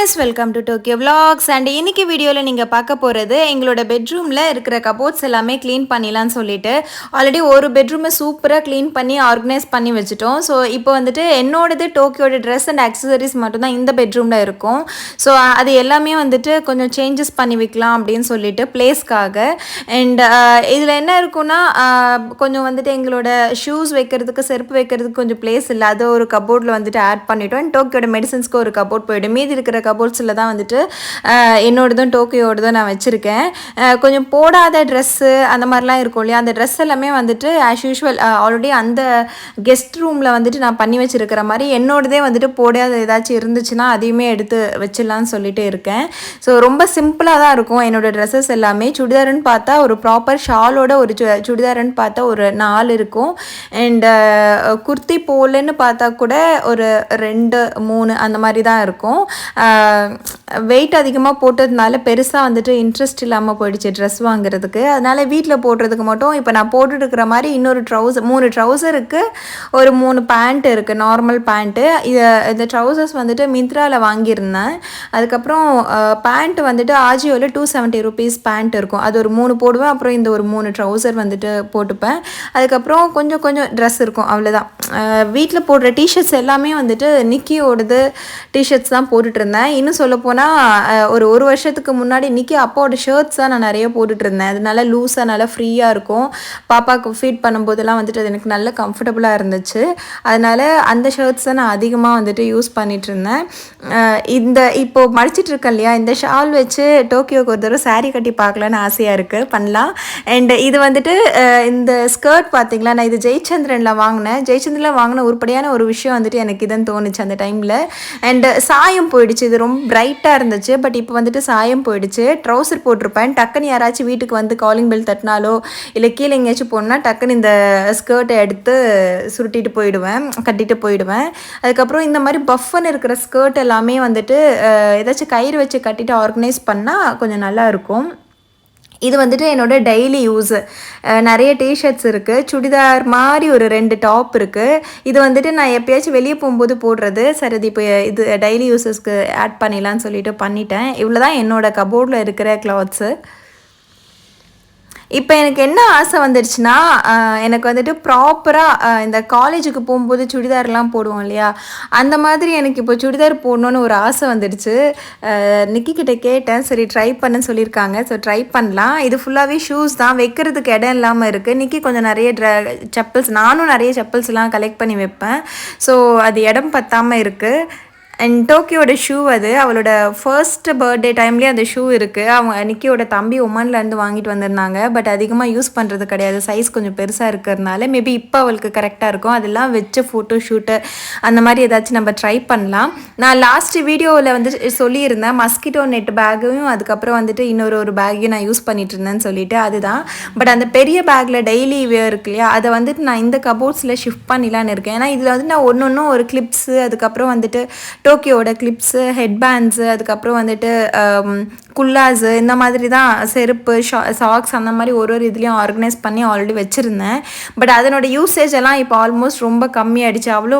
Viewers welcome to Tokyo vlogs and இன்னைக்கு வீடியோவில் நீங்கள் பார்க்க போகிறது எங்களோட பெட்ரூமில் இருக்கிற கபோர்ட்ஸ் எல்லாமே க்ளீன் பண்ணிடலான்னு சொல்லிட்டு ஆல்ரெடி ஒரு பெட்ரூமை சூப்பராக க்ளீன் பண்ணி ஆர்கனைஸ் பண்ணி வச்சுட்டோம். ஸோ இப்போ வந்துட்டு என்னோடது டோக்கியோட ட்ரெஸ் அண்ட் அக்சசரிஸ் மட்டும்தான் இந்த பெட்ரூமில் இருக்கும். ஸோ அது எல்லாமே வந்துட்டு கொஞ்சம் சேஞ்சஸ் பண்ணி வைக்கலாம் அப்படின்னு சொல்லிட்டு பிளேஸ்க்காக. அண்ட் இதில் என்ன இருக்குன்னா கொஞ்சம் வந்துட்டு எங்களோட ஷூஸ் வைக்கிறதுக்கு செருப்பு வைக்கிறதுக்கு கொஞ்சம் பிளேஸ் இல்லை, அது ஒரு கபோர்டில் வந்துட்டு ஆட் பண்ணிட்டோம். அண்ட் டோக்கியோட மெடிசன்ஸ்க்கு ஒரு கபோர்ட் போய்டும். மீதி இருக்கிற கபோர்ட்ஸில் தான் வந்துட்டு என்னோடதும் டோக்கியோடதும் நான் வச்சுருக்கேன். கொஞ்சம் போடாத ட்ரெஸ்ஸு அந்த மாதிரிலாம் இருக்கும் இல்லையா, அந்த ட்ரெஸ் எல்லாமே வந்துட்டு ஆஸ் யூஷுவல் ஆல்ரெடி அந்த கெஸ்ட் ரூமில் வந்துட்டு நான் பண்ணி வச்சுருக்கிற மாதிரி என்னோடதே வந்துட்டு போடாத ஏதாச்சும் இருந்துச்சுன்னா அதையுமே எடுத்து வச்சிடலான்னு சொல்லிட்டு இருக்கேன். ஸோ ரொம்ப சிம்பிளாக தான் இருக்கும் என்னோடய ட்ரெஸ்ஸஸ் எல்லாமே. சுடிதாருன்னு பார்த்தா ஒரு ப்ராப்பர் ஷாலோட ஒரு சுடிதாருன்னு பார்த்தா ஒரு 4 இருக்கும். அண்டு குர்த்தி போலன்னு பார்த்தா கூட ஒரு 2 3 அந்த மாதிரி தான் இருக்கும். வெயிட் அதிகமாக போட்டதுனால பெருசாக வந்துட்டு இன்ட்ரெஸ்ட் இல்லாமல் போயிடுச்சு ட்ரெஸ் வாங்குறதுக்கு. அதனால் வீட்டில் போடுறதுக்கு மட்டும் இப்போ நான் போட்டுருக்கிற மாதிரி இன்னொரு 3 ட்ரௌசருக்கு ஒரு 3 பேண்ட் இருக்குது, நார்மல் பேண்ட்டு. இந்த ட்ரௌசர்ஸ் வந்துட்டு மிந்த்ராவில் வாங்கியிருந்தேன். அதுக்கப்புறம் பேண்ட் வந்துட்டு ஆஜியோவில் 270 rupees பேண்ட் இருக்கும், அது ஒரு 3 போடுவேன். அப்புறம் இந்த ஒரு 3 ட்ரௌசர் வந்துட்டு போட்டுப்பேன். அதுக்கப்புறம் கொஞ்சம் டிரெஸ் இருக்கும், அவ்வளோதான். வீட்டில் போடுற டிஷர்ட்ஸ் எல்லாமே வந்துட்டு நிக்கியோடது டிஷர்ட்ஸ் தான் போட்டுட்ருந்தேன். இன்னும் சொல்லப்போனால் ஒரு வருஷத்துக்கு முன்னாடி நிக்கி அப்பாவோட ஷர்ட்ஸ் தான் நான் நிறைய போட்டுட்ருந்தேன். அது நல்லா லூஸாக நல்லா ஃப்ரீயாக இருக்கும். பாப்பாவுக்கு ஃபீட் பண்ணும்போதெல்லாம் வந்துட்டு அது எனக்கு நல்ல கம்ஃபர்டபுளாக இருந்துச்சு. அதனால் அந்த ஷர்ட்ஸ் தான் நான் அதிகமாக வந்துட்டு யூஸ் பண்ணிகிட்ருந்தேன். இப்போது மடிச்சிட்ருக்கேன் இல்லையா, இந்த ஷால் வச்சு டோக்கியோக்கு ஒரு தடவை சாரீ கட்டி பார்க்கலான்னு ஆசையாக இருக்குது, பண்ணலாம். அண்ட் இது வந்துட்டு இந்த ஸ்கர்ட் பார்த்திங்களா, நான் இது ஜெயச்சந்திரனில் வாங்கினேன். ஜெயச்சந்திரனில் வாங்கின உருப்படியான ஒரு விஷயம் வந்துட்டு எனக்கு இதுன்னு தோணுச்சு அந்த டைமில். அண்டு சாயம் போயிடுச்சு. இது ரொம்ப பிரைட்டாக இருந்துச்சு, பட் இப்போ வந்துட்டு சாயம் போயிடுச்சு. ட்ரௌசர் போட்டிருப்பேன், டக்குன்னு யாராச்சும் வீட்டுக்கு வந்து காலிங் பெல் தட்டினாலோ இல்லை கீழே எங்கேயாச்சும் போனால் டக்குன்னு இந்த ஸ்கர்ட்டை எடுத்து சுருட்டிட்டு போயிடுவேன், கட்டிட்டு போயிடுவேன். அதுக்கப்புறம் இந்த மாதிரி பஃப்னு இருக்கிற ஸ்கர்ட் எல்லாமே வந்துட்டு ஏதாச்சும் கயிறு வச்சு கட்டிட்டு ஆர்கனைஸ் பண்ணால் கொஞ்சம் நல்லா இருக்கும். இது வந்துட்டு என்னோட டெய்லி யூஸு. நிறைய டிஷர்ட்ஸ் இருக்குது, சுடிதார் மாதிரி ஒரு 2 டாப் இருக்குது. இது வந்துட்டு நான் எப்போயாச்சும் வெளியே போகும்போது போடுறது. சரி, இது இப்போ இது டெய்லி யூஸஸ்க்கு ஆட் பண்ணிடலான்னு சொல்லிட்டு பண்ணிட்டேன். இவ்வளோ தான் என்னோடய கபோர்டில் இருக்கிற கிளாத்ஸு. இப்போ எனக்கு என்ன ஆசை வந்துடுச்சுன்னா, எனக்கு வந்துட்டு ப்ராப்பராக இந்த காலேஜுக்கு போகும்போது சுடிதார்லாம் போடுவோம் இல்லையா, அந்த மாதிரி எனக்கு இப்போ சுடிதார் போடணுன்னு ஒரு ஆசை வந்துடுச்சு. நிக்கிக்கிட்ட கேட்டேன், சரி ட்ரை பண்ணுன்னு சொல்லியிருக்காங்க. ஸோ ட்ரை பண்ணலாம். இது ஃபுல்லாகவே ஷூஸ் தான், வைக்கிறதுக்கு இடம் இல்லாமல் இருக்குது. நிக்கி கொஞ்சம் நிறைய செப்பல்ஸ், நானும் நிறைய செப்பல்ஸ்லாம் கலெக்ட் பண்ணி வைப்பேன். ஸோ அது இடம் பத்தாமல் இருக்குது. அண்ட் டோக்கியோட ஷூ, அது அவளோட ஃபர்ஸ்ட் பர்த்டே டைம்லேயே அந்த ஷூ இருக்குது. அவங்க நிக்கியோட தம்பி ஒமான்லேருந்து வாங்கிட்டு வந்திருந்தாங்க. பட் அதிகமாக யூஸ் பண்ணுறது கிடையாது, சைஸ் கொஞ்சம் பெருசாக இருக்கிறதுனால. மேபி இப்போ அவளுக்கு கரெக்டாக இருக்கும். அதெல்லாம் வச்சு ஃபோட்டோ ஷூட்டு அந்த மாதிரி ஏதாச்சும் நம்ம ட்ரை பண்ணலாம். நான் லாஸ்ட் வீடியோவில் வந்து சொல்லியிருந்தேன், மஸ்கிட்டோ நெட் பேக்கையும் அதுக்கப்புறம் வந்துட்டு இன்னொரு பேக்கையும் நான் யூஸ் பண்ணிட்டு இருந்தேன்னு சொல்லிட்டு, அதுதான். பட் அந்த பெரிய பேக்கில் டெய்லி வேர் இருக்கு இல்லையா, அதை வந்துட்டு நான் இந்த கபோர்ட்ஸில் ஷிஃப்ட் பண்ணிடலான்னு இருக்கேன். ஏன்னா இதில் வந்து நான் ஒன்று ஒரு கிளிப்ஸு, அதுக்கப்புறம் வந்துட்டு டோக்கியோட கிளிப்ஸு, ஹெட்பேண்ட்ஸு, அதுக்கப்புறம் வந்துட்டு குல்லாஸு, இந்த மாதிரி தான் செருப்பு, சாக்ஸ் அந்த மாதிரி ஒரு இதுலேயும் ஆர்கனைஸ் பண்ணி ஆல்ரெடி வச்சுருந்தேன். பட் அதனோட யூசேஜ் எல்லாம் இப்போ ஆல்மோஸ்ட் ரொம்ப கம்மியாகிடுச்சு. அவ்வளோ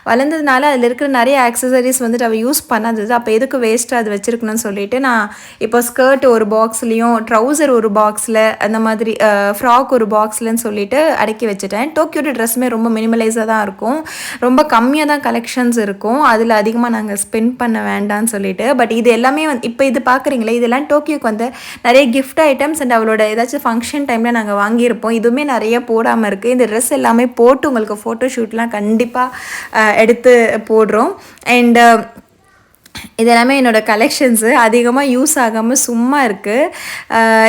வளர்ந்ததுனால அதில் இருக்கிற நிறைய ஆக்சசரிஸ் வந்துட்டு அவள் யூஸ் பண்ணாதது. அப்போ எதுக்கு வேஸ்ட்டாக அது வச்சுருக்கணும்னு சொல்லிட்டு நான் இப்போ ஸ்கர்ட் ஒரு பாக்ஸ்லேயும், ட்ரௌசர் ஒரு பாக்ஸில், அந்த மாதிரி ஃப்ராக் ஒரு பாக்ஸ்லன்னு சொல்லிட்டு அடக்கி வச்சுட்டேன். டோக்கியோட ட்ரெஸ்ஸுமே ரொம்ப மினிமலைஸாக தான் இருக்கும், ரொம்ப கம்மியாக தான் கலெக்ஷன்ஸ் இருக்கும். அதில் அதிகமாக நாங்கள் ஸ்பெண்ட் பண்ண வேண்டாம்னு சொல்லிட்டு. பட் இது எல்லாமே இப்போ இது பார்க்குறீங்களே, இதெல்லாம் டோக்கியோக்கு வந்து நிறைய கிஃப்ட் ஐட்டம்ஸ் அண்ட் அவளோட ஏதாச்சும் ஃபங்க்ஷன் டைமில் நாங்கள் வாங்கியிருப்போம். இதுவுமே நிறைய போடாமல் இருக்குது. இந்த ட்ரெஸ் எல்லாமே போட்டு உங்களுக்கு ஃபோட்டோ ஷூட்லாம் கண்டிப்பாக எடுத்து போடுறோம். அண்ட் இதெல்லாமே என்னோடய கலெக்ஷன்ஸு அதிகமாக யூஸ் ஆகாமல் சும்மா இருக்குது.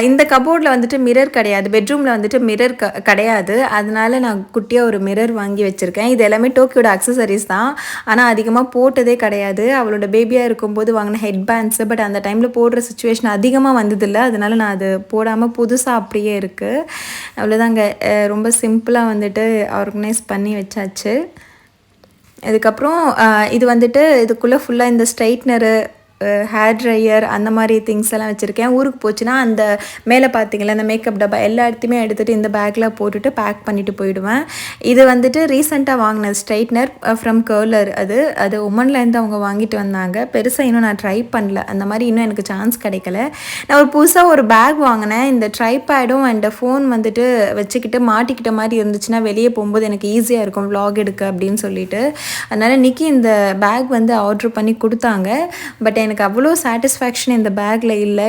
இந்த கபோர்டில் வந்துட்டு மிரர் கிடையாது, பெட்ரூமில் வந்துட்டு மிரர் கிடையாது. அதனால நான் குட்டியாக ஒரு மிரர் வாங்கி வச்சுருக்கேன். இது எல்லாமே டோக்கியோட அக்சசரிஸ் தான், ஆனால் அதிகமாக போட்டதே கிடையாது. அவளோட பேபியாக இருக்கும்போது வாங்கின ஹெட்பேண்ட்ஸு, பட் அந்த டைமில் போடுற சுச்சுவேஷன் அதிகமாக வந்ததில்லை. அதனால நான் அது போடாமல் புதுசாக அப்படியே இருக்குது. அவ்வளோதாங்க, ரொம்ப சிம்பிளாக வந்துட்டு ஆர்கனைஸ் பண்ணி வச்சாச்சு. அதுக்கப்புறம் இது வந்துட்டு இதுக்குள்ளே ஃபுல்லாக இந்த ஸ்ட்ரைட்னரு, ஹேர் ட்ரையர் அந்த மாதிரி திங்ஸ் எல்லாம் வச்சுருக்கேன். ஊருக்கு போச்சுன்னா அந்த மேலே பார்த்தீங்களா அந்த மேக்கப் டப்பா எல்லா இடத்தையுமே எடுத்துகிட்டு இந்த பேக்கில் போட்டுட்டு பேக் பண்ணிவிட்டு போயிடுவேன். இது வந்துட்டு ரீசெண்டாக வாங்கினது ஸ்ட்ரைட்னர் ஃப்ரம் கர்லர். அது உமன்லேருந்து அவங்க வாங்கிட்டு வந்தாங்க. பெருசாக இன்னும் நான் ட்ரை பண்ணல, அந்த மாதிரி இன்னும் எனக்கு சான்ஸ் கிடைக்கல. நான் ஒரு புதுசாக ஒரு பேக் வாங்கினேன். இந்த ட்ரைபேடும் அண்ட் ஃபோன் வந்துட்டு வச்சுக்கிட்டு மாட்டிக்கிட்ட மாதிரி இருந்துச்சுன்னா வெளியே போகும்போது எனக்கு ஈஸியாக இருக்கும் vlog எடுக்க அப்படின்னு சொல்லிட்டு. அதனால் இன்றைக்கி இந்த பேக் வந்து ஆர்டர் பண்ணி கொடுத்தாங்க. பட் எனக்கு அவ்வளோ சாட்டிஸ்ஃபேக்ஷன் இந்த பேக்கில் இல்லை.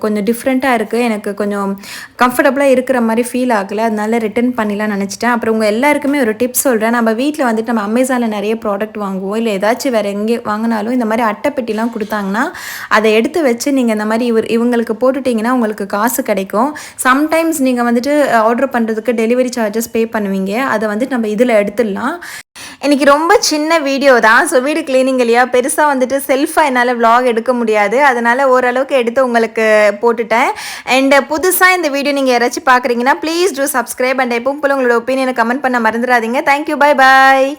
கொஞ்சம் டிஃப்ரெண்ட்டாக இருக்குது, எனக்கு கொஞ்சம் கம்ஃபர்டபுளாக இருக்கிற மாதிரி ஃபீல் ஆகலை. அதனால ரிட்டன் பண்ணிடலாம் நினச்சிட்டேன். அப்புறம் உங்கள் எல்லாருக்குமே ஒரு டிப்ஸ் சொல்கிறேன். நம்ம வீட்டில் வந்துட்டு நம்ம அமேசானில் நிறைய ப்ராடக்ட் வாங்குவோம், இல்லை ஏதாச்சும் வேறு எங்கே வாங்கினாலும் இந்த மாதிரி அட்டைப்பெட்டிலாம் கொடுத்தாங்கன்னா அதை எடுத்து வச்சு நீங்கள் இந்த மாதிரி இவங்களுக்கு போட்டுட்டிங்கன்னா உங்களுக்கு காசு கிடைக்கும். சம்டைம்ஸ் நீங்கள் வந்துட்டு ஆர்டர் பண்ணுறதுக்கு டெலிவரி சார்ஜஸ் பே பண்ணுவீங்க, அதை வந்துட்டு நம்ம இதில் எடுத்துடலாம். இன்றைக்கி ரொம்ப சின்ன வீடியோ தான். ஸோ வீடு கிளீனிங் இல்லையா, பெருசாக வந்துட்டு செல்ஃபாக என்னால் vlog எடுக்க முடியாது. அதனால் ஓரளவுக்கு எடுத்து உங்களுக்கு போட்டுட்டேன். அண்ட் புதுசாக இந்த வீடியோ நீங்கள் யாராச்சும் பார்க்குறீங்கன்னா ப்ளீஸ் டூ சப்ஸ்கிரைப். அண்ட் எப்பவும் போல உங்களோட ஒப்பீனியனை கமெண்ட் பண்ண மறந்துடாதீங்க. Thank you, bye bye.